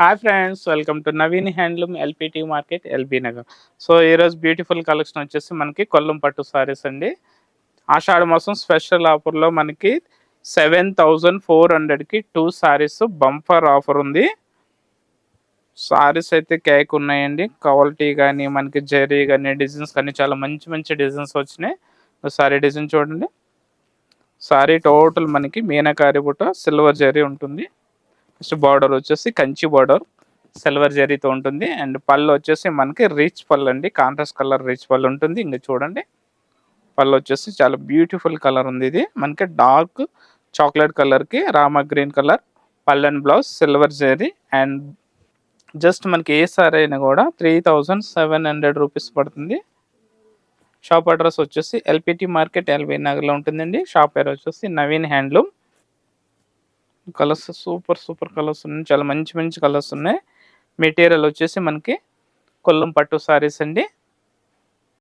Hi friends, welcome to Naveen handloom LPT market LB Nagar. So ఈరోజు beautiful collection వచ్చేసి మనకి కొల్లం పట్టు సారీస్ అండి. ఆషాఢ మాసం స్పెషల్ ఆఫర్లో మనకి 7400కి 2 సారీస్ బంపర్ ఆఫర్ ఉంది. సారీస్ అయితే కేక్ ఉన్నాయండి. క్వాలిటీ కానీ మనకి జరీ కానీ డిజైన్స్ కానీ చాలా మంచి మంచి డిజైన్స్ వచ్చినాయి. సారీ డిజైన్ చూడండి. సారీ టోటల్ మనకి మీనాకారి బుట్ట సిల్వర్ జరీ ఉంటుంది. నెక్స్ట్ బార్డర్ వచ్చేసి కంచి బార్డర్ సిల్వర్ జరీతో ఉంటుంది. అండ్ పళ్ళు వచ్చేసి మనకి రిచ్ పళ్ళు అండి, కాంట్రాస్ట్ కలర్ రిచ్ పళ్ళు ఉంటుంది. ఇంకా చూడండి, పళ్ళు వచ్చేసి చాలా బ్యూటిఫుల్ కలర్ ఉంది. ఇది మనకి డార్క్ చాక్లెట్ కలర్కి రామా గ్రీన్ కలర్ పళ్ళు and blouse silver zari. And just మనకి ఏ సారీ అయినా కూడా 3700 రూపీస్ పడుతుంది. షాప్ అడ్రస్ వచ్చేసి ఎల్పిటి మార్కెట్ ఎల్బీ నగర్లో ఉంటుందండి. షాప్ పేరు వచ్చేసి Naveen handloom. Colours super super colours ఉన్నాయి, చాలా మంచి మంచి కలర్స్ ఉన్నాయి. మెటీరియల్ వచ్చేసి మనకి కొల్లం పట్టు సారీస్ అండి.